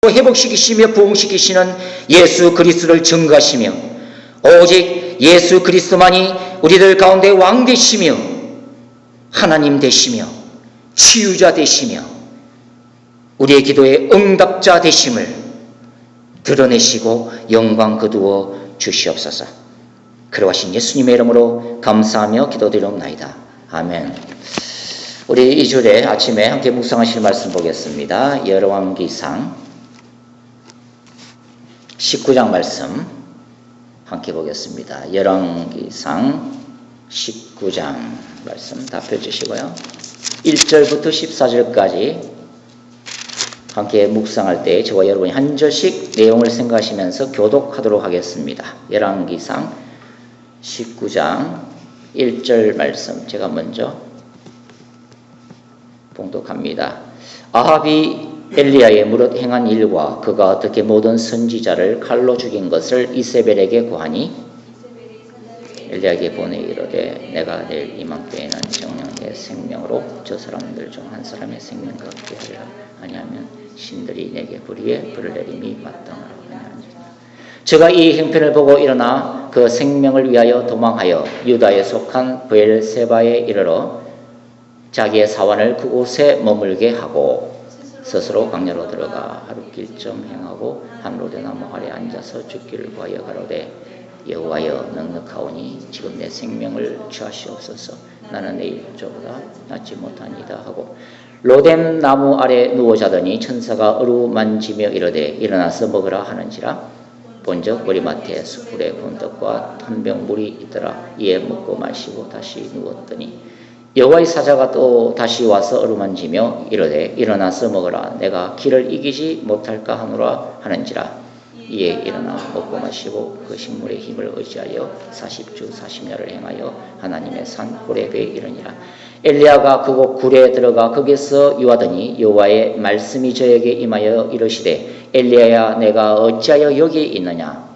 회복시키시며 부흥시키시는 예수 그리스도를 증거하시며 오직 예수 그리스도만이 우리들 가운데 왕 되시며 하나님 되시며 치유자 되시며 우리의 기도의 응답자 되심을 드러내시고 영광 거두어 주시옵소서. 그러하신 예수님의 이름으로 감사하며 기도드리옵나이다. 아멘. 우리 이 주일에 아침에 함께 묵상하실 말씀 보겠습니다. 열왕기상 19장 말씀 함께 보겠습니다. 열왕기상 19장 말씀 다 펼치시고요. 1절부터 14절까지 함께 묵상할 때 저와 여러분이 한 절씩 내용을 생각하시면서 교독하도록 하겠습니다. 열왕기상 19장 1절 말씀 제가 먼저 봉독합니다. 아합이 엘리야의 무릇 행한 일과 그가 어떻게 모든 선지자를 칼로 죽인 것을 이세벨에게 고하니 엘리야에게 보내 이르되 내가 내일 이맘때에는 정녕 내 생명으로 저 사람들 중 한 사람의 생명 같게 하리라. 아니하면 신들이 내게 불의에 불을 내림이 마땅하라 하니라. 저가 이 형편을 보고 일어나 그 생명을 위하여 도망하여 유다에 속한 브엘세바에 이르러 자기의 사환을 그곳에 머물게 하고 스스로 광야로 들어가 하룻길쯤 행하고 한 로대나무 아래 앉아서 죽기를 구하여 가로되 여호와여 넉넉하오니 지금 내 생명을 취하시옵소서. 나는 내일 저보다 낫지 못하니다 하고 로뎀 나무 아래 누워 자더니 천사가 어루만지며 이르되 일어나서 먹으라 하는지라. 본적 머리맡에 숯불에 구운 떡과 한 병 물이 있더라. 이에 먹고 마시고 다시 누웠더니 여호와의 사자가 또 다시 와서 어루만지며 이르되 일어나서 먹으라. 내가 길을 이기지 못할까 하노라 하는지라. 이에 일어나 먹고 마시고 그 식물의 힘을 의지하여 40주 40야를 행하여 하나님의 산 호렙에 이르니라. 엘리야가 그곳 굴에 들어가 거기서 유하더니 여호와의 말씀이 저에게 임하여 이르시되 엘리야야 내가 어찌하여 여기 있느냐.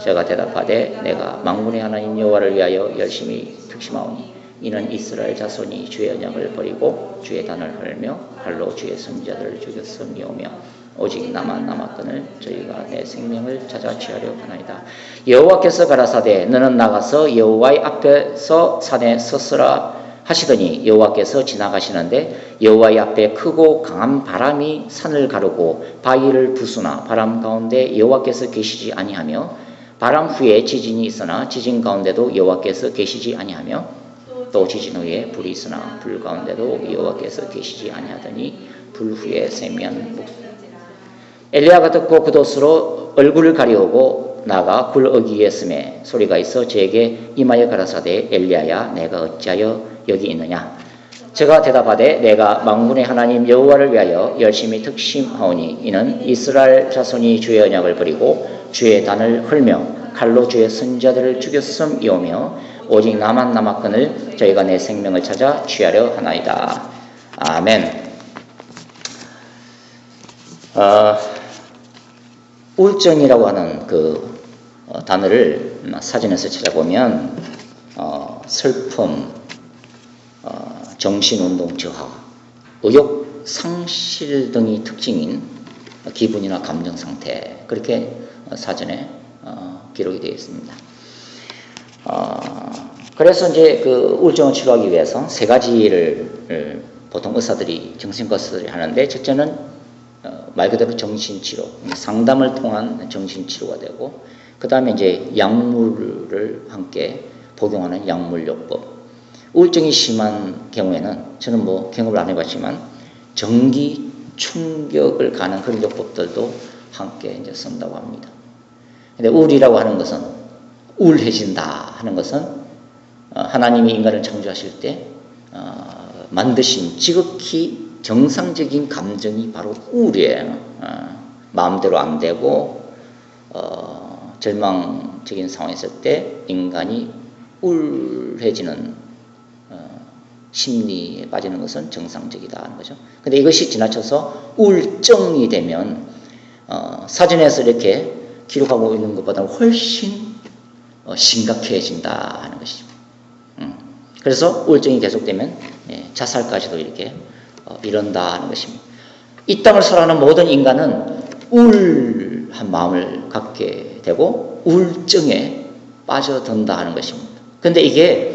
저가 대답하되 내가 만군의 하나님 여호와를 위하여 열심히 특심하오니 이는 이스라엘 자손이 주의 언약을 버리고 주의 단을 헐며 칼로 주의 선지자들을 죽였음이오며 오직 나만 남았거늘 저희가 내 생명을 찾아 취하려 하나이다. 여호와께서 가라사대 너는 나가서 여호와의 앞에서 산에 섰으라 하시더니 여호와께서 지나가시는데 여호와의 앞에 크고 강한 바람이 산을 가르고 바위를 부수나 바람 가운데 여호와께서 계시지 아니하며 바람 후에 지진이 있으나 지진 가운데도 여호와께서 계시지 아니하며 또 지진 후에 불이 있으나 불 가운데도 여호와께서 계시지 아니하더니 불 후에 세미한 목소리. 엘리야가 듣고 그곳으로 얼굴을 가려오고 나가 굴 어귀에 있음에 소리가 있어 저에게 임하여 가라사대 엘리야야 내가 어찌하여 여기 있느냐. 제가 대답하되 내가 만군의 하나님 여호와를 위하여 열심히 특심하오니 이는 이스라엘 자손이 주의 언약을 버리고 주의 단을 헐며 칼로 주의 선지자들을 죽였음이오며 오직 나만 남았거늘 저희가 내 생명을 찾아 취하려 하나이다. 아멘. 우울증이라고 하는 그 단어를 사전에서 찾아보면 슬픔, 정신운동 저하, 의욕 상실 등이 특징인 기분이나 감정 상태 그렇게 사전에 기록이 되어 있습니다. 그래서 이제 그 우울증을 치료하기 위해서 세 가지를 보통 정신과 의사들이 하는데 첫째는 말 그대로 정신치료, 상담을 통한 정신치료가 되고 그 다음에 이제 약물을 함께 복용하는 약물요법. 우울증이 심한 경우에는 저는 뭐 경험을 안 해봤지만 전기 충격을 가는 그런 요법들도 함께 이제 쓴다고 합니다. 근데 우울이라고 하는 것은 우울해진다 하는 것은 하나님이 인간을 창조하실 때 만드신 지극히 정상적인 감정이 바로 우울이에요. 마음대로 안 되고 절망적인 상황에 있을 때 인간이 우울해지는 심리에 빠지는 것은 정상적이다 하는 거죠. 근데 이것이 지나쳐서 우울증이 되면 사전에서 이렇게 기록하고 있는 것보다는 훨씬 심각해진다 하는 것이죠. 그래서 우울증이 계속되면 자살까지도 이렇게 이른다 하는 것입니다. 이 땅을 살아가는 모든 인간은 우울한 마음을 갖게 되고 우울증에 빠져든다 하는 것입니다. 근데 이게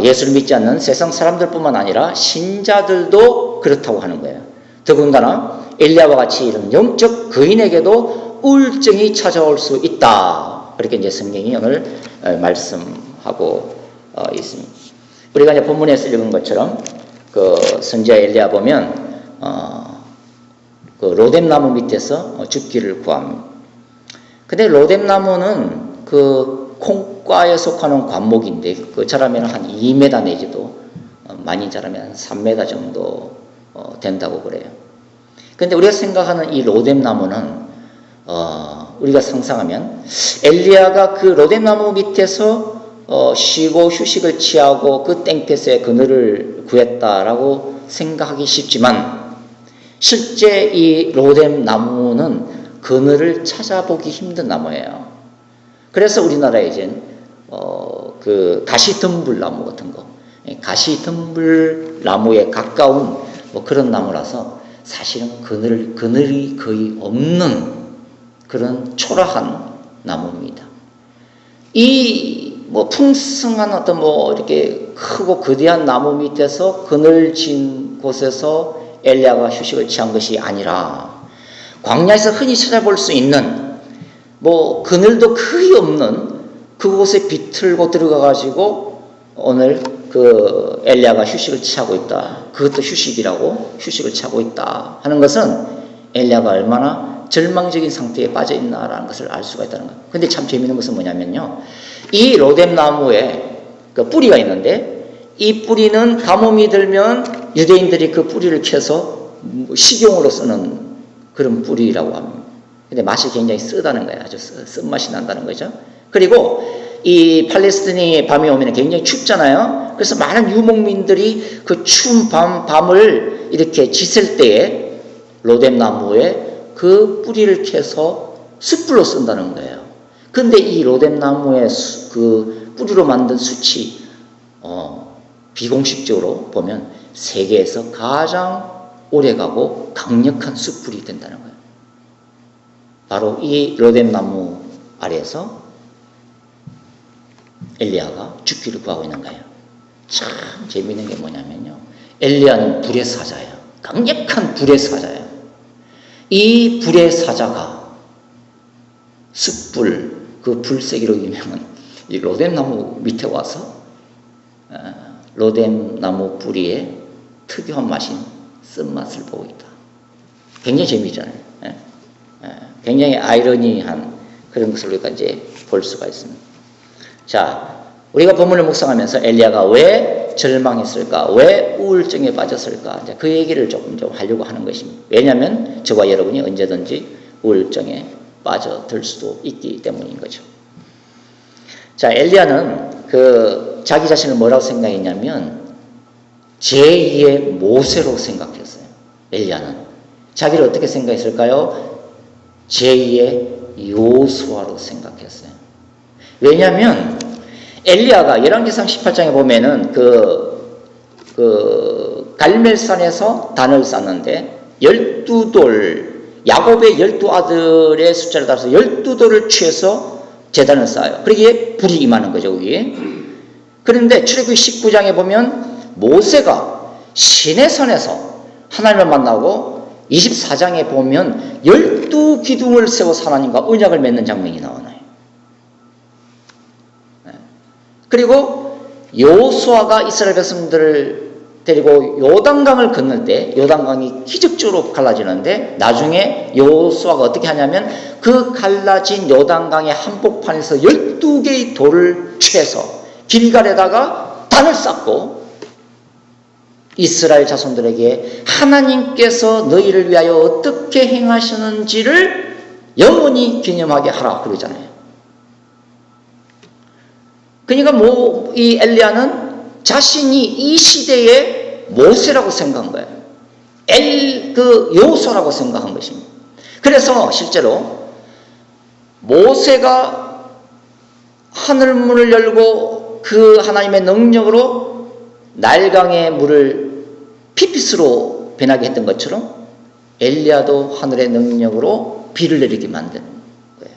예수를 믿지 않는 세상 사람들뿐만 아니라 신자들도 그렇다고 하는 거예요. 더군다나 엘리야와 같이 이런 영적 거인에게도 우울증이 찾아올 수 있다. 그렇게 이제 성경이 오늘 말씀하고 있습니다. 우리가 이제 본문에서 읽은 것처럼 그 선지자 엘리야 보면 그 로뎀나무 밑에서 죽기를 구합니다. 근데 로뎀나무는 그 콩과에 속하는 관목인데 그 자라면 한 2m 내지도 많이 자라면 한 3m 정도 된다고 그래요. 근데 우리가 생각하는 이 로뎀나무는 우리가 상상하면 엘리야가 그 로뎀나무 밑에서 쉬고 휴식을 취하고 그 땡볕에 그늘을 구했다라고 생각하기 쉽지만 실제 이 로뎀나무는 그늘을 찾아보기 힘든 나무예요. 그래서 우리나라에 이제 그 가시덤불나무 같은 거, 가시덤불나무에 가까운 뭐 그런 나무라서 사실은 그늘이 거의 없는 그런 초라한 나무입니다. 이 뭐 풍성한 어떤 뭐 이렇게 크고 거대한 나무 밑에서 그늘진 곳에서 엘리야가 휴식을 취한 것이 아니라 광야에서 흔히 찾아볼 수 있는 뭐 그늘도 거의 없는 그곳에 비틀고 들어가 가지고 오늘 그 엘리야가 휴식을 취하고 있다. 그것도 휴식이라고 휴식을 취하고 있다 하는 것은 엘리야가 얼마나 절망적인 상태에 빠져 있나라는 것을 알 수가 있다는 거예요. 근데 참 재미있는 것은 뭐냐면요. 이 로뎀나무에 그 뿌리가 있는데 이 뿌리는 가뭄이 들면 유대인들이 그 뿌리를 캐서 식용으로 쓰는 그런 뿌리라고 합니다. 근데 맛이 굉장히 쓰다는 거예요. 아주 쓴맛이 난다는 거죠. 그리고 이 팔레스틴이 밤이 오면 굉장히 춥잖아요. 그래서 많은 유목민들이 그 추운 밤을 이렇게 지샐 때에 로뎀나무에 그 뿌리를 캐서 숯불로 쓴다는 거예요. 근데 이 로뎀나무의 그 뿌리로 만든 숯이 비공식적으로 보면 세계에서 가장 오래가고 강력한 숯불이 된다는 거예요. 바로 이 로뎀나무 아래에서 엘리야가 죽기를 구하고 있는 거예요. 참 재미있는 게 뭐냐면요. 엘리야는 불의 사자예요. 강력한 불의 사자예요. 이 불의 사자가 숯불, 그 불세기로 유명한 이 로뎀나무 밑에 와서 로뎀나무 뿌리에 특유한 맛인 쓴맛을 보고 있다. 굉장히 재미있잖아요. 굉장히 아이러니한 그런 것을 우리가 이제 볼 수가 있습니다. 자, 우리가 본문을 묵상하면서 엘리야가 왜 절망했을까? 왜 우울증에 빠졌을까? 이제 그 얘기를 조금 좀 하려고 하는 것입니다. 왜냐하면 저와 여러분이 언제든지 우울증에 빠져들 수도 있기 때문인 거죠. 자, 엘리야는 그 자기 자신을 뭐라고 생각했냐면 제2의 모세로 생각했어요. 엘리야는 자기를 어떻게 생각했을까요? 제2의 요수아로 생각했어요. 왜냐하면 엘리야가 열왕기상 18장에 보면은 그 갈멜산에서 단을 쌓는데 12돌 야곱의 12아들의 숫자를 따라서 12돌을 취해서 제단을 쌓아요. 그러기에 불이 임하는 거죠, 거기에. 그런데 출애굽기 19장에 보면 모세가 시내산에서 하나님을 만나고 24장에 보면 12기둥을 세워서 하나님과 언약을 맺는 장면이 나오나요. 그리고 여호수아가 이스라엘 백성들을 데리고 요단강을 건널 때 요단강이 기적적으로 갈라지는데 나중에 여호수아가 어떻게 하냐면 그 갈라진 요단강의 한복판에서 12개의 돌을 취해서 길갈에다가 단을 쌓고 이스라엘 자손들에게 하나님께서 너희를 위하여 어떻게 행하시는지를 영원히 기념하게 하라 그러잖아요. 그러니까 이 엘리야는 자신이 이 시대의 모세라고 생각한 거예요. 여호수아라고 생각한 것입니다. 그래서 실제로 모세가 하늘문을 열고 그 하나님의 능력으로 나일강의 물을 피핏으로 변하게 했던 것처럼 엘리야도 하늘의 능력으로 비를 내리게 만든 거예요.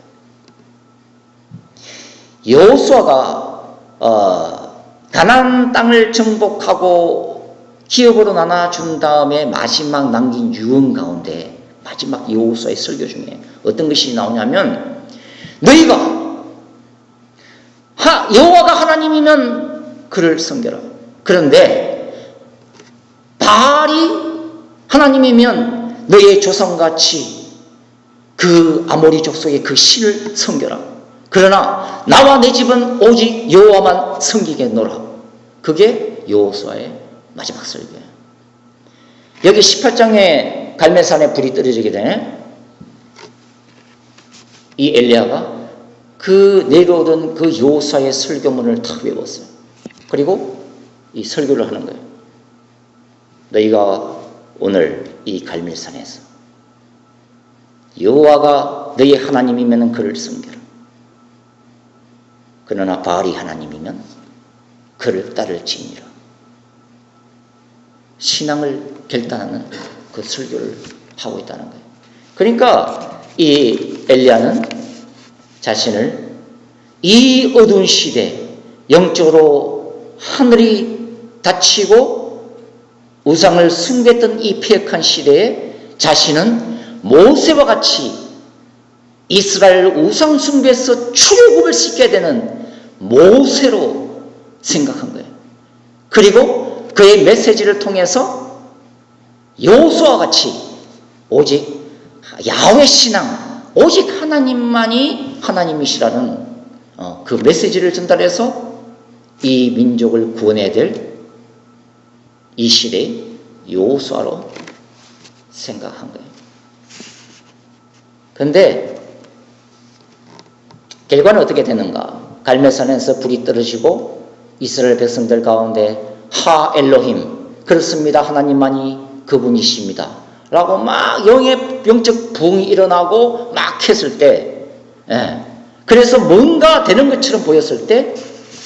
여호수아가 가나안 땅을 정복하고 기업으로 나눠준 다음에 마지막 남긴 유언 가운데 마지막 여호수아의 설교 중에 어떤 것이 나오냐면 너희가 여호와가 하나님이면 그를 섬겨라. 그런데 바알이 하나님이면 너희의 조상같이 그 아모리 족속의 그 신을 섬겨라. 그러나 나와 내 집은 오직 여호와만 섬기겠노라. 그게 여호수아의 마지막 설교예요. 여기 18장에 갈멜산에 불이 떨어지게 되네. 이 엘리야가 그 내려오던 그 여호수아의 설교문을 다 외웠어요. 그리고 이 설교를 하는 거예요. 너희가 오늘 이 갈멜산에서 여호와가 너희 하나님이면 그를 섬겨라. 그러나 바알이 하나님이면 그를 따를지니라. 신앙을 결단하는 그 설교를 하고 있다는 거예요. 그러니까 이 엘리야는 자신을 이 어두운 시대, 영적으로 하늘이 닫히고 우상을 숭배했던 이 폐역한 시대에 자신은 모세와 같이 이스라엘 우상 숭배에서 출애굽을 시켜야 되는 모세로 생각한 거예요. 그리고 그의 메시지를 통해서 여호수아와 같이 오직 야훼 신앙, 오직 하나님만이 하나님이시라는 그 메시지를 전달해서 이 민족을 구원해야 될 이 시대의 여호수아로 생각한 거예요. 그런데 결과는 어떻게 되는가? 갈멜산에서 불이 떨어지고 이스라엘 백성들 가운데 하 엘로힘, 그렇습니다, 하나님만이 그분이십니다 라고 막 영적 부흥이 일어나고 막 했을 때, 그래서 뭔가 되는 것처럼 보였을 때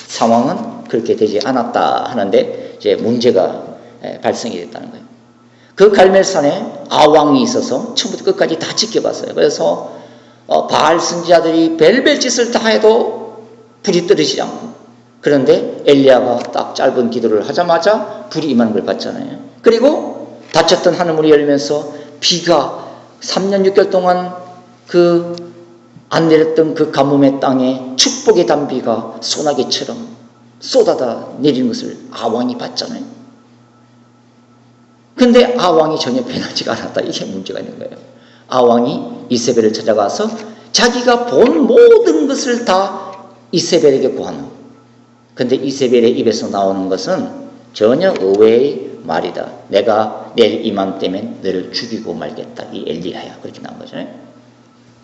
상황은 그렇게 되지 않았다 하는데 이제 문제가 발생이 됐다는 거예요. 그 갈멜산에 아왕이 있어서 처음부터 끝까지 다 지켜봤어요. 그래서 바알 선지자들이 별별 짓을 다 해도 불이 떨어지지 않고, 그런데 엘리야가 딱 짧은 기도를 하자마자 불이 임하는 걸 봤잖아요. 그리고 닫혔던 하늘문이 열면서 비가 3년 6개월 동안 안 내렸던 그 가뭄의 땅에 축복의 단비가 소나기처럼 쏟아다 내리는 것을 아왕이 봤잖아요. 근데 아왕이 전혀 변하지가 않았다. 이게 문제가 있는 거예요. 아왕이 이세벨을 찾아가서 자기가 본 모든 것을 다 이세벨에게 구하는. 근데 이세벨의 입에서 나오는 것은 전혀 의외의 말이다. 내가 내일 이맘때면 너를 죽이고 말겠다. 이 엘리야야. 그렇게 나온 거죠.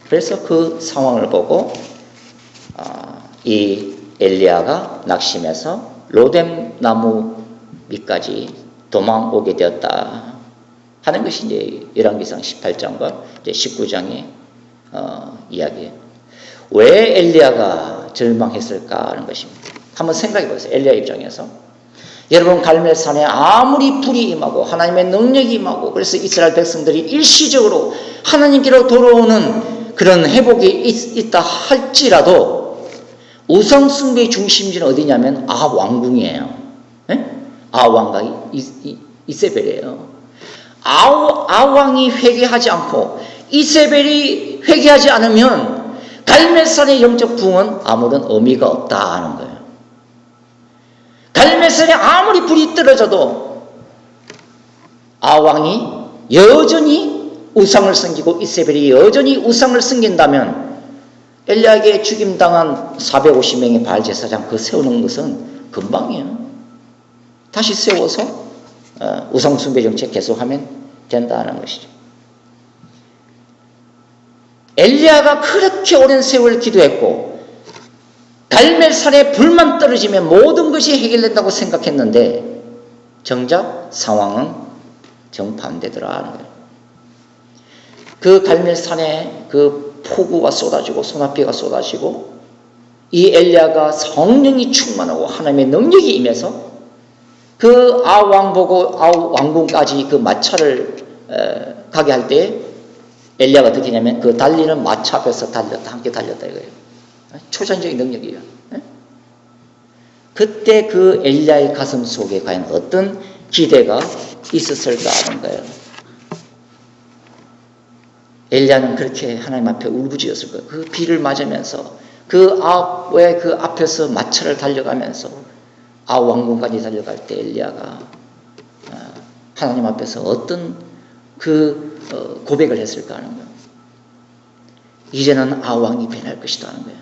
그래서 그 상황을 보고 이 엘리야가 낙심해서 로뎀 나무 밑까지 도망오게 되었다 하는 것이 이제 열왕기상 18장과 이제 19장의 이야기예요. 왜 엘리야가 절망했을까 하는 것입니다. 한번 생각해 보세요. 엘리야 입장에서. 여러분, 갈멜산에 아무리 불이 임하고 하나님의 능력이 임하고 그래서 이스라엘 백성들이 일시적으로 하나님께로 돌아오는 그런 회복이 있다 할지라도 우상 숭배의 중심지는 어디냐면 왕궁이에요. 아왕과 이세벨이에요. 아왕이 회개하지 않고 이세벨이 회개하지 않으면 갈멜산의 영적 부흥은 아무런 의미가 없다 하는 거예요. 갈멜산에 아무리 불이 떨어져도 아왕이 여전히 우상을 섬기고 이세벨이 여전히 우상을 섬긴다면 엘리야에게 죽임당한 450명의 바알 제사장 그 세우는 것은 금방이에요. 다시 세워서 우상 숭배 정책 계속하면 된다는 것이죠. 엘리야가 그렇게 오랜 세월 기도했고 갈멜산에 불만 떨어지면 모든 것이 해결된다고 생각했는데 정작 상황은 정반대더라 하는 거예요. 그 갈멜산에 그 폭우가 쏟아지고 소나비가 쏟아지고 이 엘리야가 성령이 충만하고 하나님의 능력이 임해서 그 왕궁까지 그 마차를 가게 할 때 엘리야가 어떻게 했냐면 그 달리는 마차 앞에서 함께 달렸다 이거예요. 초자연적인 능력이에요. 그때 그 엘리야의 가슴 속에 과연 어떤 기대가 있었을까 하는 거예요. 엘리야는 그렇게 하나님 앞에 울부짖었을 거예요. 그 비를 맞으면서 그 앞에서 마차를 달려가면서 왕궁까지 달려갈 때 엘리야가 하나님 앞에서 어떤 고백을 했을까 하는 거예요. 이제는 왕이 변할 것이다 하는 거예요.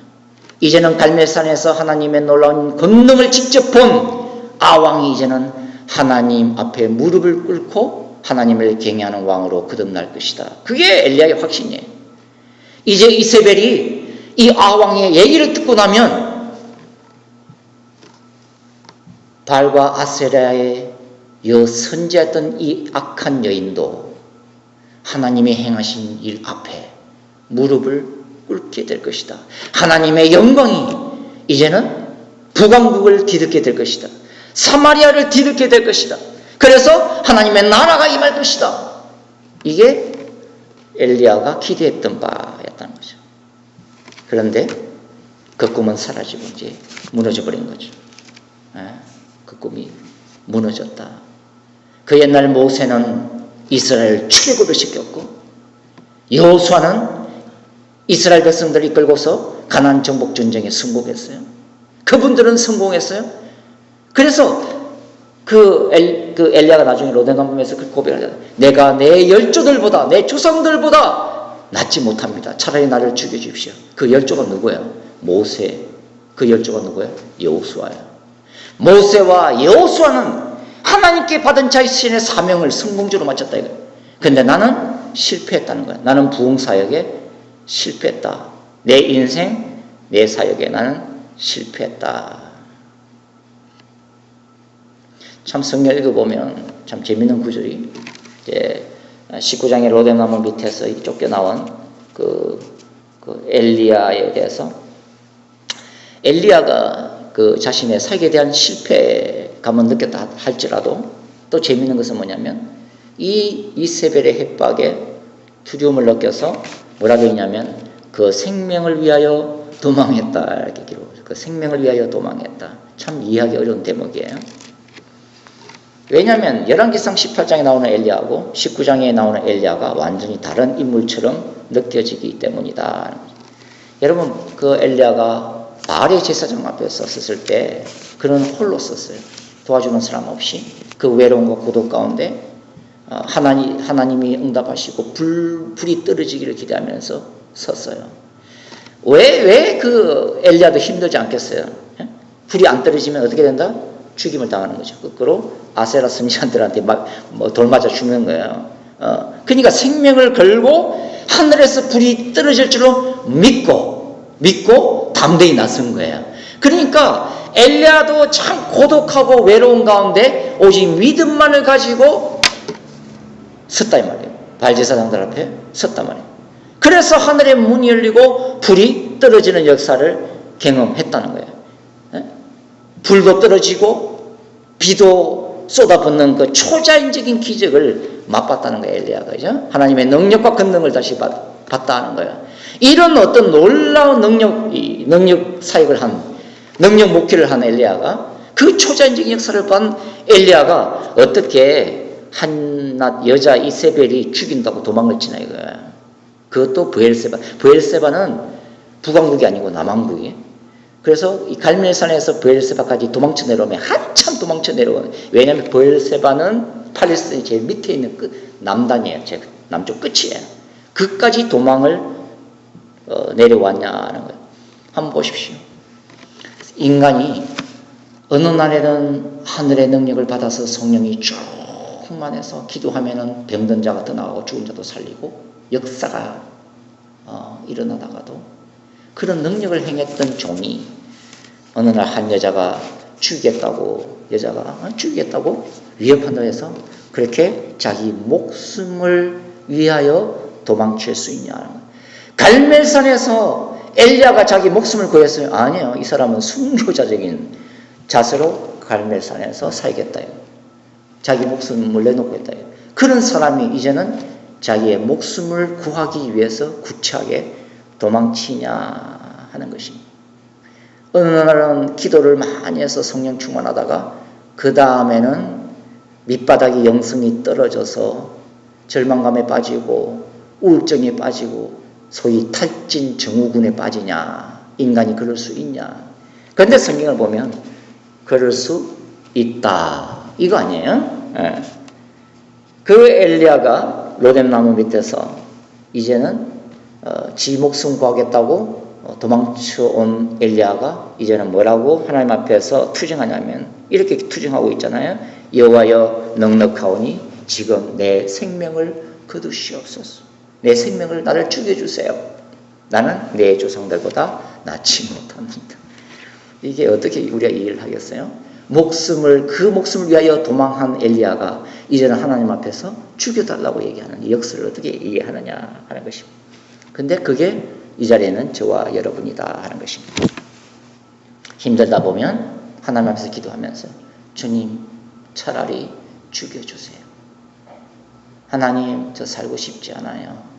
이제는 갈멜산에서 하나님의 놀라운 권능을 직접 본 왕이 이제는 하나님 앞에 무릎을 꿇고 하나님을 경외하는 왕으로 거듭날 것이다. 그게 엘리야의 확신이에요. 이제 이세벨이 이 왕의 얘기를 듣고 나면 발과 아세라의 선지했던 이 악한 여인도 하나님이 행하신 일 앞에 무릎을 꿇게 될 것이다. 하나님의 영광이 이제는 북왕국을 뒤덮게 될 것이다. 사마리아를 뒤덮게 될 것이다. 그래서 하나님의 나라가 임할 것이다. 이게 엘리야가 기대했던 바였다는 거죠. 그런데 그 꿈은 사라지고 이제 무너져 버린 거죠. 그 꿈이 무너졌다. 그 옛날 모세는 이스라엘 출애굽을 시켰고 여호수아는 이스라엘 백성들을 이끌고서 가나안 정복 전쟁에 승복했어요. 그분들은 성공했어요. 그래서 그 엘리야가 나중에 로데감에서 그 고백을 하잖아요. 내가 내 열조들보다 내 조상들보다 낫지 못합니다. 차라리 나를 죽여주십시오. 그 열조가 누구예요? 모세. 그 열조가 누구예요? 여호수아예요. 모세와 여호수아는 하나님께 받은 자신의 사명을 성공적으로 마쳤다 이거예요. 근데 나는 실패했다는 거야. 나는 부흥사역에 실패했다. 내 인생, 내 사역에 나는 실패했다. 참 성경 읽어보면 참 재밌는 구절이 이제 19장의 로뎀나무 밑에서 쫓겨나온 그 엘리야에 대해서 엘리야가 그 자신의 사역에 대한 실패감은 느꼈다 할지라도 또 재밌는 것은 뭐냐면 이 이세벨의 협박에 두려움을 느껴서 뭐라고 했냐면 그 생명을 위하여 도망했다 이렇게 기록해요. 그 생명을 위하여 도망했다. 참 이해하기 어려운 대목이에요. 왜냐하면 열왕기상 18장에 나오는 엘리야하고 19장에 나오는 엘리야가 완전히 다른 인물처럼 느껴지기 때문이다. 여러분 그 엘리야가 바알의 제사장 앞에 섰을 때 그는 홀로 섰어요. 도와주는 사람 없이 그 외로움과 고독 가운데 하나님이 응답하시고 불이 떨어지기를 기대하면서 섰어요. 왜 그 엘리야도 힘들지 않겠어요? 불이 안 떨어지면 어떻게 된다? 죽임을 당하는 거죠. 거꾸로 아세라 선지자들한테 돌 맞아 죽는 거예요. 그러니까 생명을 걸고 하늘에서 불이 떨어질 줄로 믿고 담대히 나선 거예요. 그러니까 엘리야도 참 고독하고 외로운 가운데 오직 믿음만을 가지고 섰다 이 말이에요. 바알 제사장들 앞에 섰단 말이에요. 그래서 하늘의 문이 열리고 불이 떨어지는 역사를 경험했다는 거예요. 불도 떨어지고 비도 쏟아붓는 그 초자연적인 기적을 맛봤다는 거예요. 엘리야가 그죠? 하나님의 능력과 권능을 다시 봤다는 거예요. 이런 어떤 놀라운 능력 사역을 능력 목회를 한 엘리야가 그 초자연적인 역사를 본 엘리야가 어떻게 한낱 여자 이세벨이 죽인다고 도망을 치나 이거야. 그것도 브엘세바는 북왕국이 아니고 남왕국이에요. 그래서 이 갈멜산에서 브엘세바까지 도망쳐 내려오면 한참 도망쳐 내려오는. 왜냐하면 브엘세바는 팔레스타인 제일 밑에 있는 남단이에요. 제 남쪽 끝이에요. 그까지 도망을 내려왔냐는 거예요. 한번 보십시오. 인간이 어느 날에는 하늘의 능력을 받아서 성령이 충만해서 기도하면은 병든 자가 더 나가고 죽은 자도 살리고 역사가 일어나다가도 그런 능력을 행했던 종이 어느 날 한 여자가 죽이겠다고 위협한다고 해서 그렇게 자기 목숨을 위하여 도망칠 수 있냐. 갈멜산에서 엘리야가 자기 목숨을 구했어요? 아니에요. 이 사람은 순교자적인 자세로 갈멜산에서 살겠다. 자기 목숨을 내놓고 했다. 그런 사람이 이제는 자기의 목숨을 구하기 위해서 구차하게 도망치냐 하는 것입니다. 어느 날은 기도를 많이 해서 성령 충만하다가 그 다음에는 밑바닥에 영성이 떨어져서 절망감에 빠지고 우울증에 빠지고 소위 탈진 증후군에 빠지냐. 인간이 그럴 수 있냐. 그런데 성경을 보면 그럴 수 있다. 이거 아니에요? 네. 그 엘리야가 로뎀나무 밑에서 이제는 지 목숨 구하겠다고 도망쳐온 엘리야가 이제는 뭐라고 하나님 앞에서 투정하냐면 이렇게 투정하고 있잖아요. 여호와여 넉넉하오니 지금 내 생명을 거두시옵소서. 내 생명을 나를 죽여주세요. 나는 내 조상들보다 낫지 못합니다. 이게 어떻게 우리가 이해를 하겠어요? 그 목숨을 위하여 도망한 엘리야가 이제는 하나님 앞에서 죽여달라고 얘기하는 이 역사를 어떻게 이해하느냐 하는 것입니다. 근데 그게 이 자리에는 저와 여러분이다 하는 것입니다. 힘들다 보면 하나님 앞에서 기도하면서 주님 차라리 죽여주세요. 하나님 저 살고 싶지 않아요.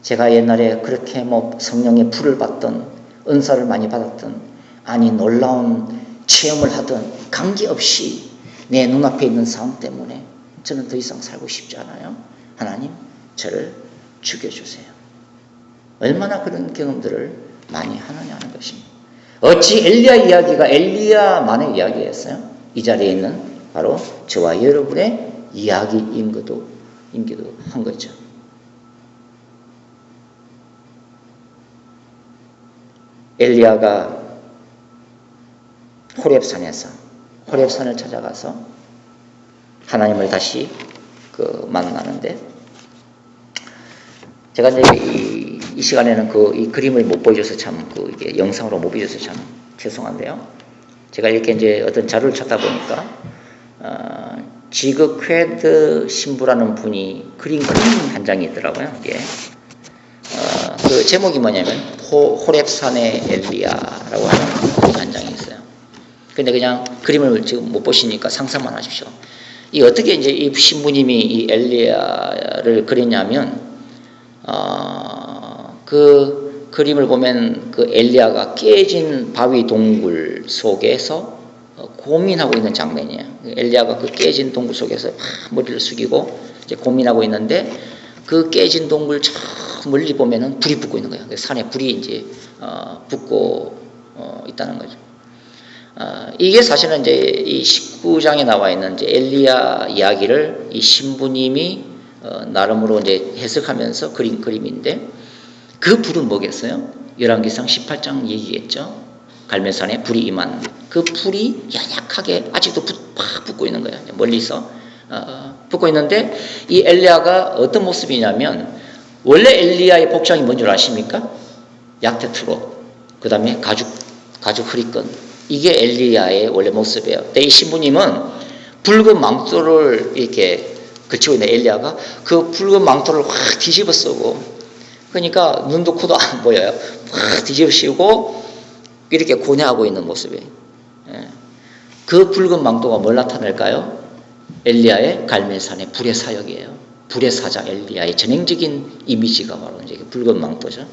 제가 옛날에 그렇게 성령의 불을 받던 은사를 많이 받았던 아니 놀라운 체험을 하던 관계없이 내 눈앞에 있는 상황 때문에 저는 더 이상 살고 싶지 않아요. 하나님 저를 죽여주세요. 얼마나 그런 경험들을 많이 하느냐 하는 것입니다. 어찌 엘리야 이야기가 엘리야만의 이야기였어요? 이 자리에 있는 바로 저와 여러분의 이야기이기도 한 거죠. 엘리야가 호렙산을 찾아가서 하나님을 다시 만나는데 제가 이제 이 시간에는 이 그림을 못 보여줘서 참 이게 영상으로 못 보여줘서 참 죄송한데요. 제가 이렇게 이제 어떤 자료를 찾다 보니까 지그 퀘드 신부라는 분이 그린 한 장이 있더라고요. 이게 그 제목이 뭐냐면 호렙산의 엘리야라고 하는 한 장이 있어요. 근데 그냥 그림을 지금 못 보시니까 상상만 하십시오. 이 어떻게 이제 이 신부님이 이 엘리야를 그렸냐면 그 그림을 보면 그 엘리야가 깨진 바위 동굴 속에서 고민하고 있는 장면이에요. 엘리야가 그 깨진 동굴 속에서 머리를 숙이고 이제 고민하고 있는데 그 깨진 동굴 저 멀리 보면은 불이 붙고 있는 거예요. 산에 불이 이제 붙고 있다는 거죠. 이게 사실은 이제 이 19장에 나와 있는 이제 엘리야 이야기를 이 신부님이 나름으로 이제 해석하면서 그린 그림인데 그 불은 뭐겠어요? 열왕기상 18장 얘기겠죠. 갈멜산에 불이 임한 그 불이 연약하게 아직도 팍 붙고 있는 거예요. 멀리서 붙고 있는데 이 엘리야가 어떤 모습이냐면 원래 엘리야의 복장이 뭔 줄 아십니까? 약태 투로 그 다음에 가죽 허리끈 이게 엘리야의 원래 모습이에요. 근데 이 신부님은 붉은 망토를 이렇게 그치고 있는 엘리야가 그 붉은 망토를 확 뒤집어 쓰고 그러니까 눈도 코도 안 보여요. 확 뒤집어 씌우고 이렇게 고뇌하고 있는 모습이에요. 그 붉은 망토가 뭘 나타낼까요? 엘리야의 갈멜산의 불의 사역이에요. 불의 사자 엘리야의 전형적인 이미지가 바로 이제 붉은 망토죠.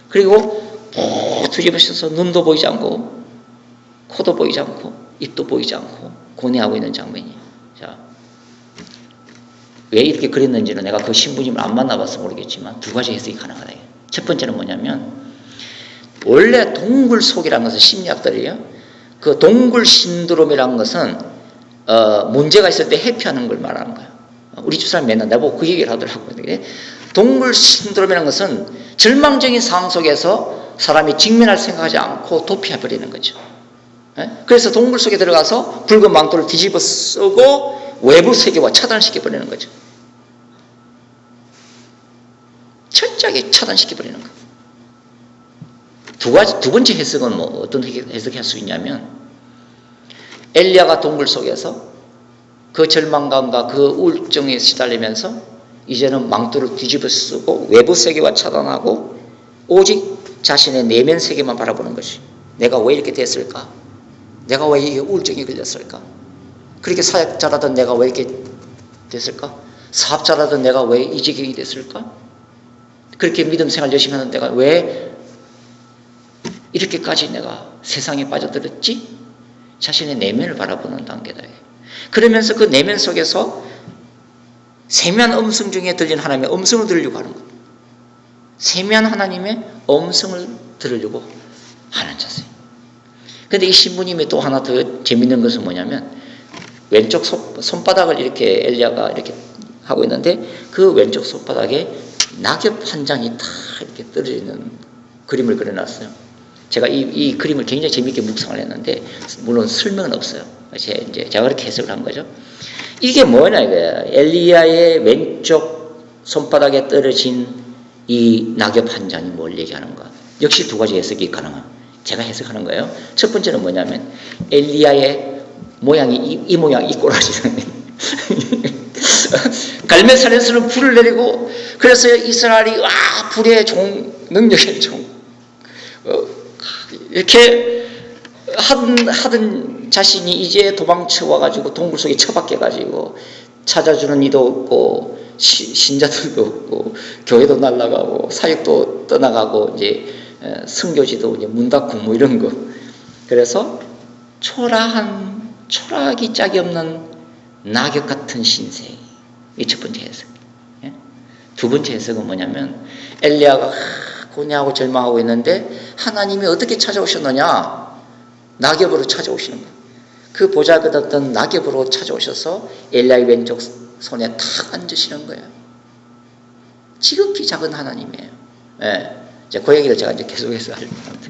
그리고 뒤집어 씌워서 눈도 보이지 않고 코도 보이지 않고 입도 보이지 않고 고뇌하고 있는 장면이에요. 자, 왜 이렇게 그렸는지는 내가 그 신부님을 안 만나봐서 모르겠지만 두 가지 해석이 가능하다. 첫 번째는 뭐냐면 원래 동굴 속이라는 것은 심리학들이에요. 그 동굴 신드롬이라는 것은 문제가 있을 때 회피하는 걸 말하는 거예요. 우리 집사람이 맨날 나보고 그 얘기를 하더라고요. 동굴 신드롬이라는 것은 절망적인 상황 속에서 사람이 직면할 생각하지 않고 도피해버리는 거죠. 그래서 동굴 속에 들어가서 붉은 망토를 뒤집어 쓰고 외부 세계와 차단시켜버리는 거죠. 철저하게 차단시켜버리는 거. 두 번째 해석은 어떤 해석할 수 있냐면 엘리야가 동굴 속에서 그 절망감과 그 우울증에 시달리면서 이제는 망토를 뒤집어 쓰고 외부 세계와 차단하고 오직 자신의 내면 세계만 바라보는 것이 내가 왜 이렇게 됐을까? 내가 왜 이게 우울증에 걸렸을까? 그렇게 사역 잘하던 내가 왜 이렇게 됐을까? 사업자라던 내가 왜 이 지경이 됐을까? 그렇게 믿음 생활 열심히 하는 내가 왜 이렇게까지 내가 세상에 빠져들었지? 자신의 내면을 바라보는 단계다. 그러면서 그 내면 속에서 세미한 음성 중에 들린 하나님의 음성을 들으려고 하는 것. 세미한 하나님의 음성을 들으려고 하는 자세. 그런데 이 신부님이 또 하나 더 재밌는 것은 뭐냐면 왼쪽 손바닥을 이렇게 엘리야가 이렇게 하고 있는데 그 왼쪽 손바닥에 낙엽 한 장이 다 이렇게 떨어지는 그림을 그려놨어요. 제가 이 그림을 굉장히 재미있게 묵상을 했는데 물론 설명은 없어요. 제가 그렇게 해석을 한 거죠. 이게 뭐냐 이거야. 엘리야의 왼쪽 손바닥에 떨어진 이 낙엽 한 장이 뭘 얘기하는가. 역시 두 가지 해석이 가능합니다. 제가 해석하는 거예요. 첫 번째는 뭐냐면 엘리야의 모양이 이 모양 이 꼬라지는 갈멜산에서는 불을 내리고 그래서 이스라엘이 불의 종 능력의 종 이렇게 하던 자신이 이제 도망쳐 와가지고 동굴 속에 처박혀가지고 찾아주는 이도 없고 신자들도 없고 교회도 날아가고 사역도 떠나가고 이제 선교지도 이제 문 닫고 뭐 이런 거. 그래서 초라하기 짝이 없는 낙엽 같은 신세. 이 첫 번째 해석. 두 번째 해석은 뭐냐면 엘리야가 고뇌하고 절망하고 있는데 하나님이 어떻게 찾아오셨느냐? 낙엽으로 찾아오시는 거예요. 그 보잘것없던 낙엽으로 찾아오셔서 엘리야의 왼쪽 손에 탁 앉으시는 거예요. 지극히 작은 하나님이에요. 이제 그 얘기를 제가 이제 계속해서 할 건데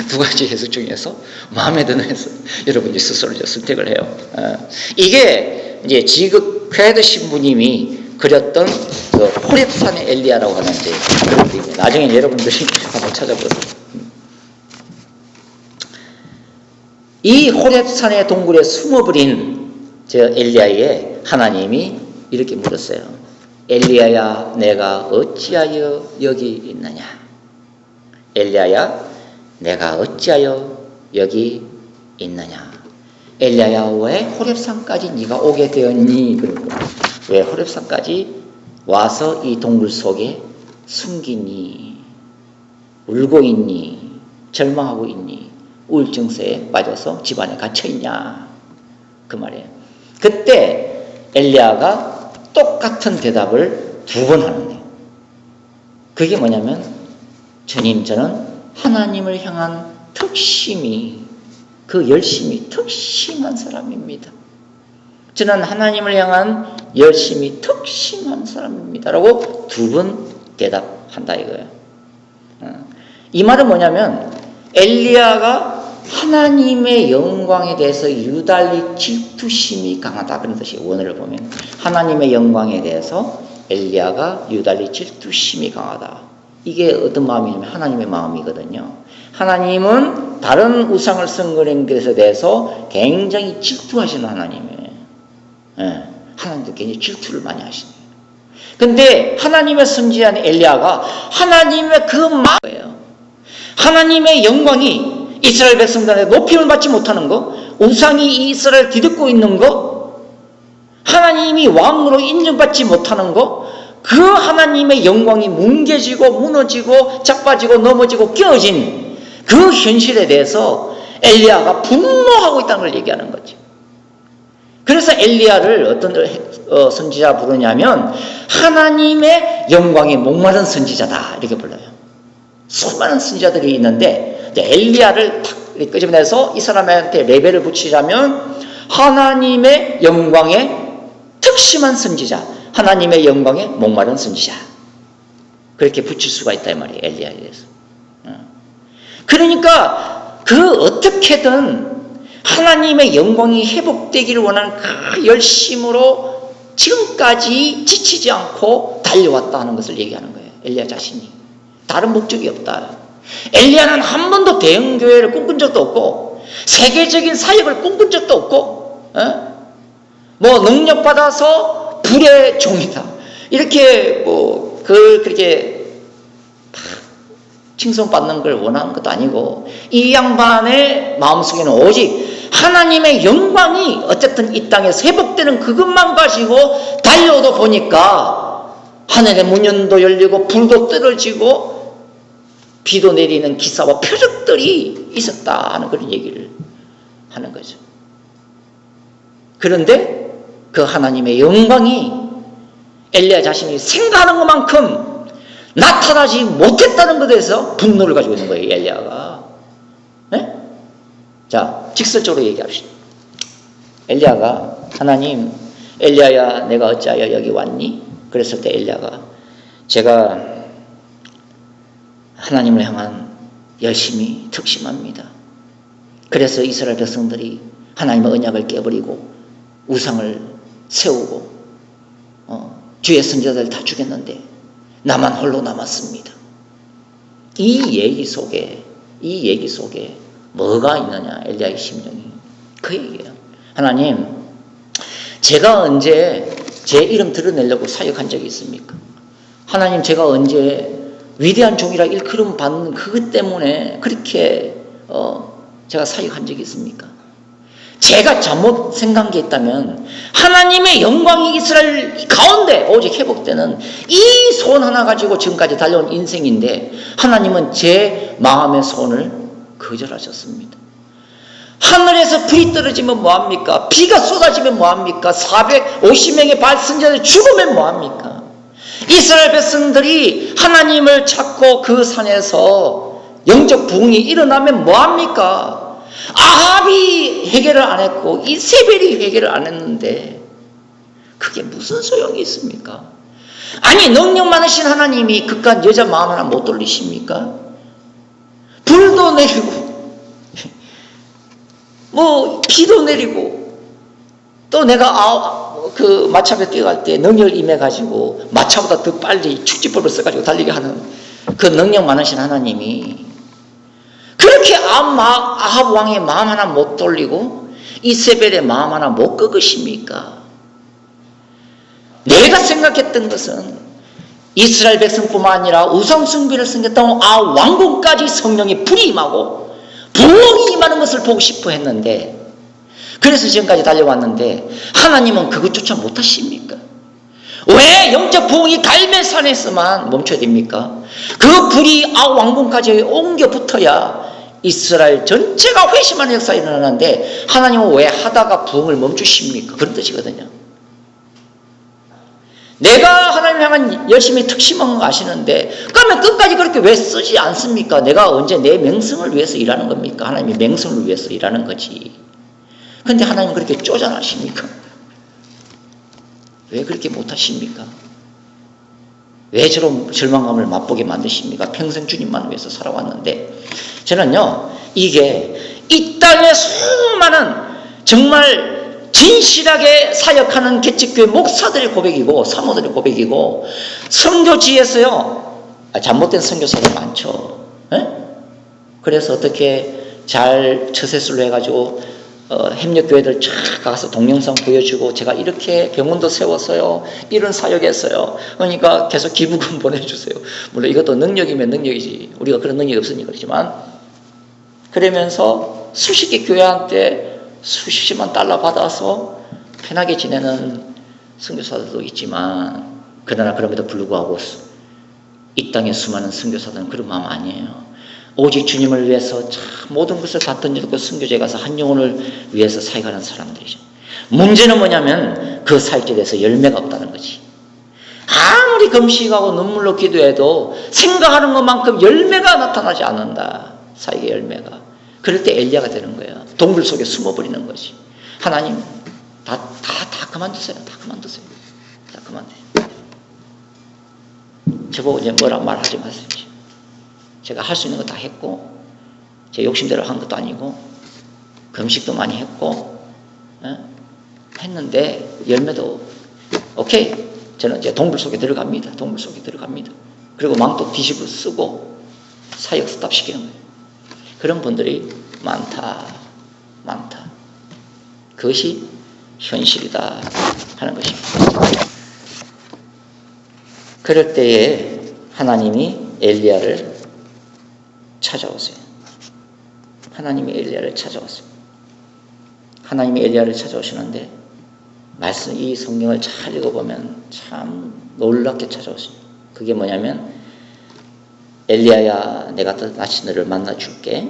두 가지 해석 중에서 마음에 드는 해석 여러분이 스스로 이제 선택을 해요. 이게 이제 지극 쾌드 신부님이 그렸던 그 호렙산의 엘리야라고 하는 이제 그런 그림이에요. 나중에 여러분들이 한번 찾아보세요. 이 호렙산의 동굴에 숨어버린 저 엘리야에 하나님이 이렇게 물었어요. 엘리야야, 내가 어찌하여 여기 있느냐? 엘리야야, 내가 어찌하여 여기 있느냐? 엘리야야, 왜 호렙산까지 네가 오게 되었니? 그리고 왜 호렙산까지 와서 이 동굴 속에 숨기니? 울고 있니? 절망하고 있니? 우울증세에 빠져서 집안에 갇혀있냐? 그 말이에요. 그때 엘리야가 똑같은 대답을 두 번 하는 거예요. 그게 뭐냐면 주님, 저는 하나님을 향한 특심이 그 열심이 특심한 사람입니다. 저는 하나님을 향한 열심이 특심한 사람입니다. 라고 두 번 대답한다 이거예요. 이 말은 뭐냐면 엘리야가 하나님의 영광에 대해서 유달리 질투심이 강하다 그런 뜻이에요. 원어를 보면 하나님의 영광에 대해서 엘리야가 유달리 질투심이 강하다. 이게 어떤 마음이냐면 하나님의 마음이거든요. 하나님은 다른 우상을 섬기는 것에 대해서 굉장히 질투하시는 하나님이에요. 하나님도 굉장히 질투를 많이 하시네요. 근데 하나님의 선지자인 엘리야가 하나님의 그 마음이에요. 하나님의 영광이 이스라엘 백성들한테 높임을 받지 못하는 거, 우상이 이스라엘을 뒤덮고 있는 거, 하나님이 왕으로 인정받지 못하는 거, 그 하나님의 영광이 뭉개지고 무너지고 자빠지고 넘어지고 깨어진 그 현실에 대해서 엘리야가 분노하고 있다는 걸 얘기하는 거죠. 그래서 엘리야를 어떤 선지자 부르냐면 하나님의 영광에 목마른 선지자다 이렇게 불러요. 수많은 선지자들이 있는데 엘리야를 탁 끄집어내서 이 사람한테 레벨을 붙이자면 하나님의 영광에 특심한 선지자, 하나님의 영광에 목마른 선지자, 그렇게 붙일 수가 있다 이 말이에요. 엘리야에 대해서. 그러니까 그 어떻게든 하나님의 영광이 회복되기를 원하는 그 열심으로 지금까지 지치지 않고 달려왔다 하는 것을 얘기하는 거예요. 엘리야 자신이. 다른 목적이 없다. 엘리야는 한 번도 대형교회를 꿈꾼 적도 없고 세계적인 사역을 꿈꾼 적도 없고 뭐 능력받아서 불의 종이다 이렇게 뭐 그렇게 칭송받는 걸 원하는 것도 아니고 이 양반의 마음속에는 오직 하나님의 영광이 어쨌든 이 땅에서 회복되는 그것만 가지고 달려오다 보니까 하늘의 문연도 열리고 불도 떨어지고 비도 내리는 기사와 표적들이 있었다 하는 그런 얘기를 하는 거죠. 그런데 그 하나님의 영광이 엘리야 자신이 생각하는 것만큼 나타나지 못했다는 것에 대해서 분노를 가지고 있는 거예요, 엘리야가. 네? 자, 직설적으로 얘기합시다. 엘리야가 하나님, 엘리야야 내가 어찌하여 여기 왔니? 그랬을 때 엘리야가 제가 하나님을 향한 열심히 특심합니다. 그래서 이스라엘 백성들이 하나님의 언약을 깨버리고 우상을 세우고 주의 선지자들 다 죽였는데 나만 홀로 남았습니다. 이 얘기 속에 뭐가 있느냐? 엘리야의 심령이 그 얘기예요. 하나님, 제가 언제 제 이름 드러내려고 사역한 적이 있습니까? 하나님, 제가 언제 위대한 종이라 일컬음 받는 그것 때문에 그렇게 제가 사역한 적이 있습니까? 제가 잘못 생각한 게 있다면 하나님의 영광이 이스라엘 가운데 오직 회복되는 이 소원 하나 가지고 지금까지 달려온 인생인데 하나님은 제 마음의 소원을 거절하셨습니다. 하늘에서 불이 떨어지면 뭐합니까? 비가 쏟아지면 뭐합니까? 450명의 발선자들이 죽으면 뭐합니까? 이스라엘 백성들이 하나님을 찾고 그 산에서 영적 부흥이 일어나면 뭐합니까? 아합이 해결을 안 했고 이세벨이 해결을 안 했는데 그게 무슨 소용이 있습니까? 아니, 능력 많으신 하나님이 그깟 여자 마음 하나 못 돌리십니까? 불도 내리고 비도 내리고 또 내가 그 마차에 뛰어갈 때 능력을 임해가지고 마차보다 더 빨리 축지법을 써가지고 달리게 하는 그 능력 많으신 하나님이 그렇게 아합 왕의 마음 하나 못 돌리고 이세벨의 마음 하나 못 꺾으십니까? 내가 생각했던 것은 이스라엘 백성뿐만 아니라 우상숭배를 섬겼던 왕궁까지 성령의 불이 임하고 부흥이 임하는 것을 보고 싶어 했는데 그래서 지금까지 달려왔는데 하나님은 그것조차 못하십니까? 왜 영적 부흥이 갈멜산에서만 멈춰야 됩니까? 그 불이 왕궁까지 옮겨 붙어야 이스라엘 전체가 회심하는 역사가 일어나는데 하나님은 왜 하다가 부흥을 멈추십니까? 그런 뜻이거든요. 내가 하나님을 향한 열심히 특심한 거 아시는데 그러면 끝까지 그렇게 왜 쓰지 않습니까? 내가 언제 내 명성을 위해서 일하는 겁니까? 하나님의 명성을 위해서 일하는 거지. 그런데 하나님은 그렇게 쪼잔하십니까? 왜 그렇게 못하십니까? 왜 저런 절망감을 맛보게 만드십니까? 평생 주님만 위해서 살아왔는데 저는요, 이게 이 땅의 수많은 정말 진실하게 사역하는 개척교회 목사들의 고백이고 사모들의 고백이고 선교지에서요 잘못된 선교사들이 많죠. 에? 그래서 어떻게 잘 처세술로 해가지고 협력교회들 쫙 가서 동영상 보여주고 제가 이렇게 병원도 세웠어요, 이런 사역했어요, 그러니까 계속 기부금 보내주세요. 물론 이것도 능력이면 능력이지, 우리가 그런 능력이 없으니까 그렇지만 그러면서 수십 개 교회한테 수십만 달러 받아서 편하게 지내는 선교사들도 있지만 그러나 그럼에도 불구하고 이 땅의 수많은 선교사들은 그런 마음 아니에요. 오직 주님을 위해서 참 모든 것을 다 던져놓고 선교지에 가서 한 영혼을 위해서 사역하는 사람들이죠. 문제는 뭐냐면 그 사역지에 대해서 열매가 없다는 거지. 아무리 금식하고 눈물로 기도해도 생각하는 것만큼 열매가 나타나지 않는다. 사역의 열매가. 그럴 때 엘리야가 되는 거예요. 동굴 속에 숨어버리는 거지. 하나님 다 그만두세요. 다 그만두세요. 다 그만두세요. 저보고 이제 뭐라 말하지 마세요. 제가 할 수 있는 거 다 했고 제 욕심대로 한 것도 아니고 금식도 많이 했고 했는데 열매도 오케이, 저는 이제 동굴 속에 들어갑니다. 동굴 속에 들어갑니다. 그리고 망토 뒤집어 쓰고 사역 스탑시키는 거예요. 그런 분들이 많다. 그것이 현실이다 하는 것입니다. 그럴 때에 하나님이 엘리야를 찾아오세요. 하나님이 엘리야를 찾아왔어요. 하나님이 엘리야를 찾아오시는데 말씀 이 성경을 잘 읽어보면 참 놀랍게 찾아오십니다. 그게 뭐냐면 엘리야야 내가 다시 너를 만나줄게.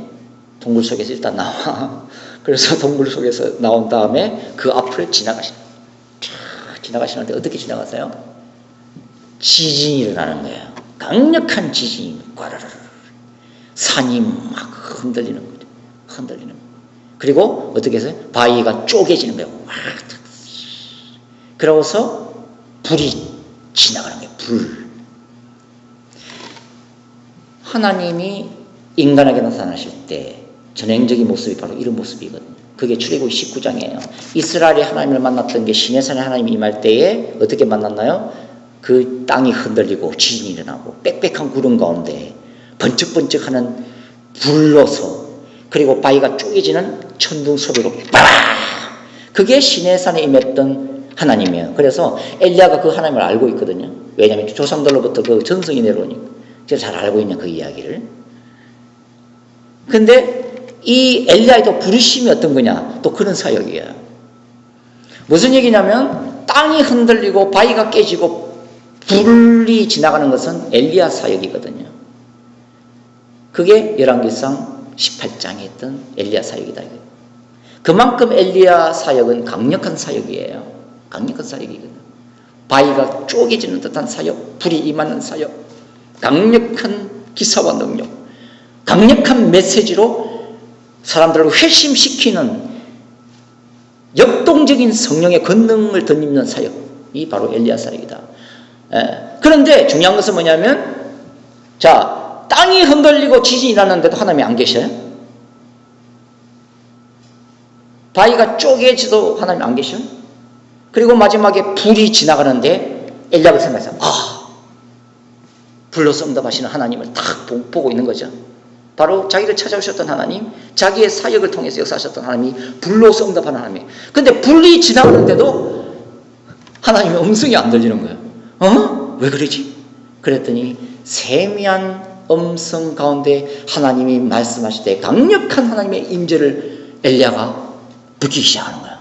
동굴 속에서 일단 나와. 그래서 동굴 속에서 나온 다음에 그 앞을 지나가시는데 어떻게 지나가세요? 지진이 일어나는 거예요. 강력한 지진이 꽈라라라. 산이 막 흔들리는 거죠. 흔들리는 거예요. 그리고 어떻게 해서 바위가 쪼개지는 거예요. 와, 그러고서 불이 지나가는 거예요. 불. 하나님이 인간에게 나타나실 때 전형적인 모습이 바로 이런 모습이거든요. 그게 출애굽기 19장이에요. 이스라엘이 하나님을 만났던 게 시내산에 하나님이 임할 때에 어떻게 만났나요? 그 땅이 흔들리고 지진이 일어나고 빽빽한 구름 가운데 번쩍번쩍하는 불로서 그리고 바위가 쪼개지는 천둥 소리로 빠라! 그게 시내산에 임했던 하나님이에요. 그래서 엘리야가 그 하나님을 알고 있거든요. 왜냐하면 조상들로부터 그 전성이 내려오니까 제가 잘 알고 있는 그 이야기를. 근데 이 엘리야의 또 부르심이 어떤 거냐? 또 그런 사역이에요. 무슨 얘기냐면 땅이 흔들리고 바위가 깨지고 불이 지나가는 것은 엘리야 사역이거든요. 그게 열왕기상 18장에 있던 엘리야 사역이다. 그만큼 엘리야 사역은 강력한 사역이에요. 강력한 사역이거든요. 바위가 쪼개지는 듯한 사역, 불이 임하는 사역, 강력한 기사와 능력, 강력한 메시지로 사람들을 회심시키는 역동적인 성령의 권능을 덧입는 사역이 바로 엘리야 사역이다. 그런데 중요한 것은 뭐냐면, 자, 땅이 흔들리고 지진이 나는데도 하나님이 안 계셔요? 바위가 쪼개지도 하나님이 안 계셔요? 그리고 마지막에 불이 지나가는데 엘리야가 생각해서 불로서 응답하시는 하나님을 딱 보고 있는 거죠. 바로 자기를 찾아오셨던 하나님, 자기의 사역을 통해서 역사하셨던 하나님이 불로서 응답하는 하나님. 근데 불이 지나가는데도 하나님의 음성이 안 들리는 거예요. 왜 그러지? 그랬더니 세미한 음성 가운데 하나님이 말씀하실 때 강력한 하나님의 임재를 엘리야가 느끼기 시작하는 거예요.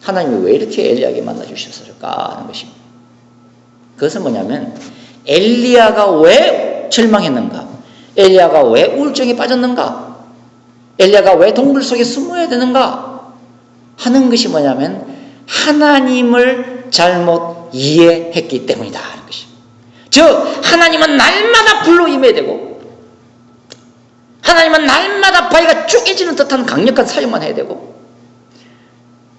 하나님이 왜 이렇게 엘리야에게 만나주셨을까 하는 것입니다. 그것은 뭐냐면 엘리야가 왜 절망했는가? 엘리야가 왜 우울증에 빠졌는가? 엘리야가 왜 동굴 속에 숨어야 되는가? 하는 것이 뭐냐면 하나님을 잘못 이해했기 때문이다 하는 것입니다. 즉 하나님은 날마다 불로 임해야 되고 하나님은 날마다 바위가 쪼개지는 듯한 강력한 사역만 해야 되고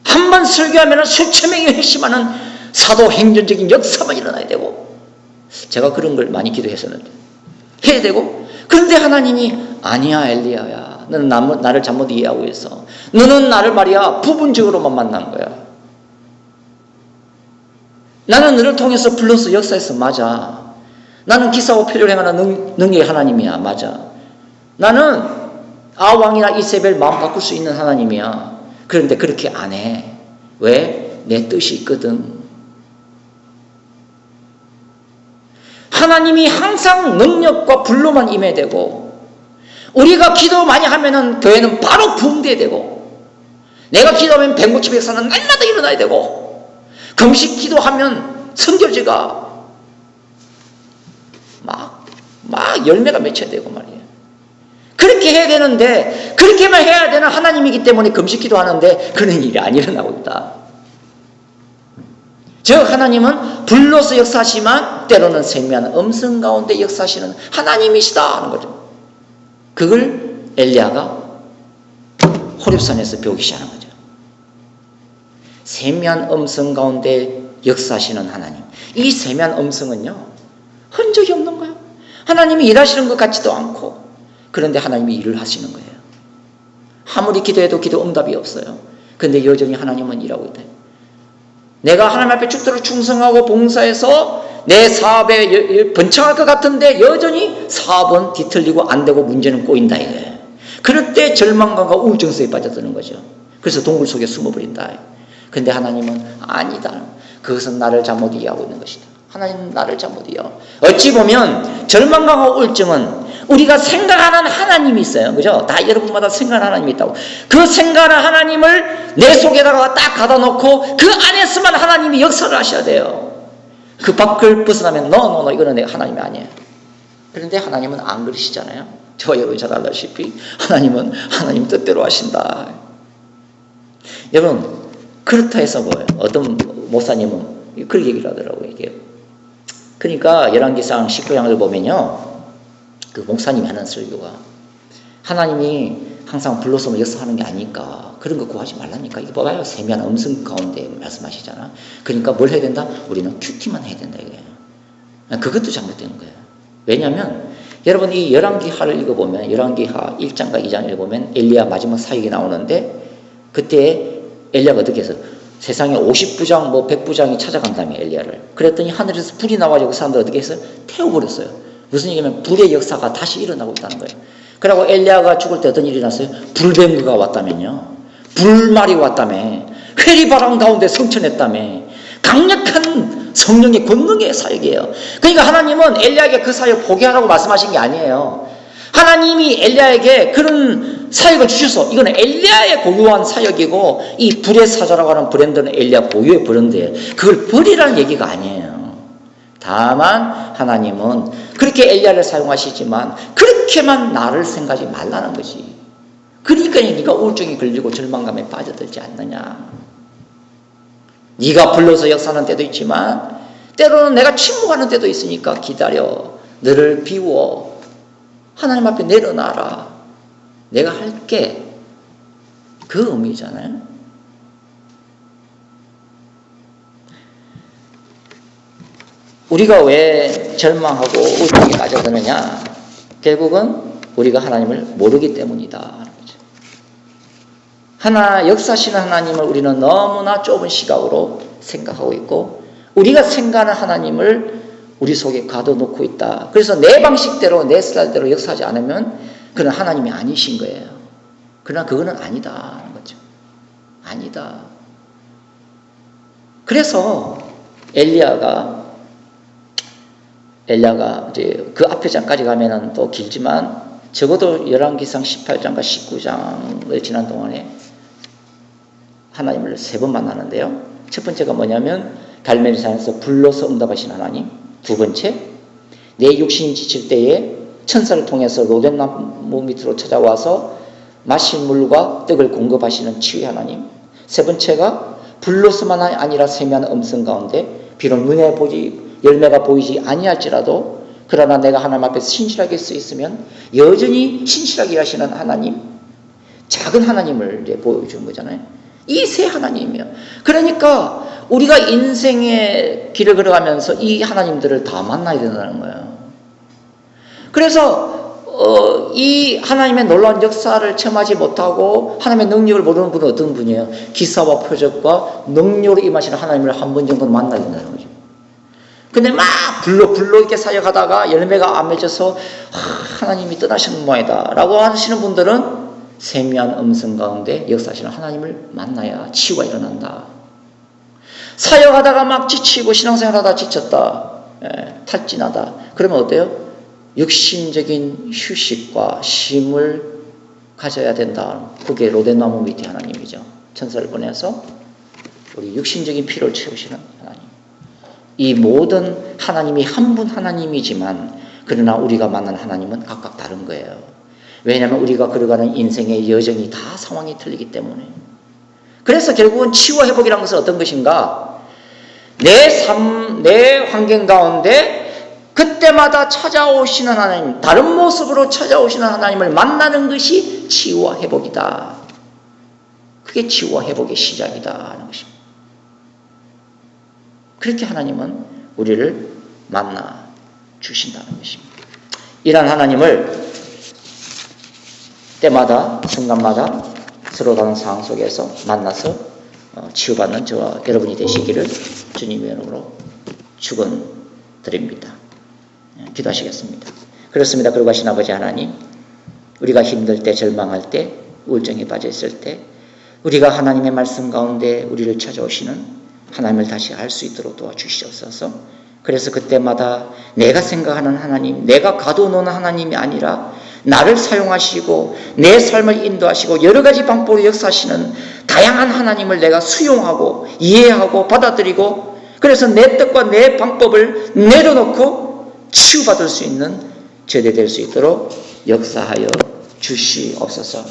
한 번 설교하면 수천 명이 회심하는 사도행전적인 역사만 일어나야 되고 제가 그런 걸 많이 기도했었는데 해야 되고 그런데 하나님이 아니야 엘리야야 너는 나를 잘못 이해하고 있어. 너는 나를 말이야 부분적으로만 만난 거야. 나는 너를 통해서 불러서 역사에서 맞아. 나는 기사와 표적을 행하는 능력의 하나님이야. 맞아. 나는 아왕이나 이세벨 마음 바꿀 수 있는 하나님이야. 그런데 그렇게 안 해. 왜? 내 뜻이 있거든. 하나님이 항상 능력과 불로만 임해야 되고 우리가 기도 많이 하면은 교회는 바로 부흥돼야 되고 내가 기도하면 백모치 백사는 날마다 일어나야 되고 금식 기도하면 선교지가 막 열매가 맺혀야 되고 말이에요. 그렇게 해야 되는데 그렇게만 해야 되는 하나님이기 때문에 금식 기도하는데 그런 일이 안 일어나고 있다. 즉 하나님은 불로서 역사하시지만 때로는 세미한 음성 가운데 역사하시는 하나님이시다 하는 거죠. 그걸 엘리야가 호렙산에서 배우기 시작하는 거죠. 세미한 음성 가운데 역사하시는 하나님. 이 세미한 음성은요 흔적이 없는 거예요. 하나님이 일하시는 것 같지도 않고 그런데 하나님이 일을 하시는 거예요. 아무리 기도해도 기도 응답이 없어요. 그런데 여전히 하나님은 일하고 있다. 내가 하나님 앞에 죽도록 충성하고 봉사해서 내 사업에 번창할 것 같은데 여전히 사업은 뒤틀리고 안 되고 문제는 꼬인다 이거예요. 그럴 때 절망감과 우울증성에 빠져드는 거죠. 그래서 동굴 속에 숨어버린다. 그런데 하나님은 아니다. 그것은 나를 잘못 이해하고 있는 것이다. 하나님은 나를 잘못 이해하고 어찌 보면 절망감과 우울증은 우리가 생각하는 하나님이 있어요. 그죠? 다 여러분마다 생각하는 하나님이 있다고. 그 생각하는 하나님을 내 속에다가 딱 가다 놓고 그 안에서만 하나님이 역사를 하셔야 돼요. 그 밖을 벗어나면 노 이거는 내가 하나님이 아니에요. 그런데 하나님은 안 그러시잖아요. 저와 여러분이 잘 알다시피 하나님은 하나님 뜻대로 하신다. 여러분 그렇다 해서 뭐예요? 어떤 목사님은 그렇게 얘기를 하더라고요. 이게. 그러니까 열왕기상 19장을 보면요. 그 목사님이 하는 설교가 하나님이 항상 불러서 역사하는 게 아니까 그런 거 구하지 말라니까. 이거 봐봐요. 세미한 음성 가운데 말씀하시잖아. 그러니까 뭘 해야 된다? 우리는 큐티만 해야 된다 이거예요. 그것도 잘못된 거예요. 왜냐하면 여러분 이 열왕기하를 읽어보면 열왕기하 1장과 2장을 읽어보면 엘리야 마지막 사역이 나오는데 그때 엘리야가 어떻게 해서 세상에 50부장 100부장이 찾아간다며 엘리야를. 그랬더니 하늘에서 불이 나와가지고 그 사람들 어떻게 했어요? 태워버렸어요. 무슨 얘기냐면 불의 역사가 다시 일어나고 있다는 거예요. 그리고 엘리야가 죽을 때 어떤 일이 났어요? 불뱀그가 왔다면요. 불말이 왔다며. 회리바람 가운데 성천했다며. 강력한 성령의 권능의 사역이에요. 그러니까 하나님은 엘리야에게 그 사역 포기하라고 말씀하신 게 아니에요. 하나님이 엘리야에게 그런 사역을 주셔서 이거는 엘리야의 고유한 사역이고 이 불의 사자라고 하는 브랜드는 엘리야 고유의 브랜드예요. 그걸 버리라는 얘기가 아니에요. 다만 하나님은 그렇게 엘리야를 사용하시지만 그렇게만 나를 생각하지 말라는 것이. 그러니까 네가 우울증이 걸리고 절망감에 빠져들지 않느냐. 네가 불러서 역사하는 때도 있지만 때로는 내가 침묵하는 때도 있으니까 기다려. 너를 비워. 하나님 앞에 내려놔라. 내가 할게. 그 의미잖아요. 우리가 왜 절망하고 우울증에 빠져드느냐? 결국은 우리가 하나님을 모르기 때문이다. 역사하시는 하나님을 우리는 너무나 좁은 시각으로 생각하고 있고 우리가 생각하는 하나님을 우리 속에 가둬놓고 있다. 그래서 내 방식대로 내 스타일대로 역사하지 않으면 그는 하나님이 아니신 거예요. 그러나 그거는 아니다 하는 거죠. 아니다. 그래서 엘리야가 이제 그 앞에 장까지 가면은 또 길지만 적어도 열왕기상 18장과 19장을 지난 동안에 하나님을 3번 만나는데요. 첫 번째가 뭐냐면 갈멜산에서 불러서 응답하신 하나님. 두 번째, 내 육신이 지칠 때에 천사를 통해서 로뎀나무 밑으로 찾아와서 마실 물과 떡을 공급하시는 치유의 하나님. 세 번째가 불로서만 아니라 세미한 음성 가운데 비록 눈에 열매가 보이지 아니할지라도 그러나 내가 하나님 앞에 신실하게 서 있으면 여전히 신실하게 일하시는 하나님, 작은 하나님을 이제 보여주는 거잖아요. 이 세 하나님이에요. 그러니까 우리가 인생의 길을 걸어가면서 이 하나님들을 다 만나야 된다는 거예요. 그래서 이 하나님의 놀라운 역사를 체험하지 못하고 하나님의 능력을 모르는 분은 어떤 분이에요? 기사와 표적과 능력으로 임하시는 하나님을 한 번 정도는 만나야 된다는 거죠. 근데 막 불러 이렇게 사역하다가 열매가 안 맺어서 하나님이 떠나시는 모양이다 라고 하시는 분들은 세미한 음성 가운데 역사하시는 하나님을 만나야 치유가 일어난다. 사역하다가 막 지치고 신앙생활하다 지쳤다. 탈진하다. 그러면 어때요? 육신적인 휴식과 쉼을 가져야 된다. 그게 로뎀나무 밑에 하나님이죠. 천사를 보내서 우리 육신적인 피로를 채우시는 하나님. 이 모든 하나님이 한 분 하나님이지만 그러나 우리가 만난 하나님은 각각 다른 거예요. 왜냐하면 우리가 걸어가는 인생의 여정이 다 상황이 틀리기 때문에. 그래서 결국은 치유와 회복이라는 것은 어떤 것인가? 내 삶, 내 환경 가운데 그때마다 찾아오시는 하나님, 다른 모습으로 찾아오시는 하나님을 만나는 것이 치유와 회복이다. 그게 치유와 회복의 시작이다 하는 것입니다. 그렇게 하나님은 우리를 만나 주신다는 것입니다. 이런 하나님을 때마다 순간마다 서로 다른 상황 속에서 만나서 치유받는 저와 여러분이 되시기를 주님의 이름으로 축원드립니다. 기도하시겠습니다. 그렇습니다. 그러고 하신 아버지 하나님, 우리가 힘들 때, 절망할 때, 우울증에 빠져 있을 때 우리가 하나님의 말씀 가운데 우리를 찾아오시는 하나님을 다시 알 수 있도록 도와주시옵소서. 그래서 그때마다 내가 생각하는 하나님, 내가 가둬놓은 하나님이 아니라 나를 사용하시고 내 삶을 인도하시고 여러 가지 방법으로 역사하시는 다양한 하나님을 내가 수용하고 이해하고 받아들이고, 그래서 내 뜻과 내 방법을 내려놓고 치유받을 수 있는 저대 될 수 있도록 역사하여 주시옵소서.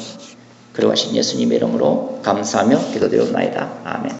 그러하신 예수님의 이름으로 감사하며 기도드리옵나이다. 아멘.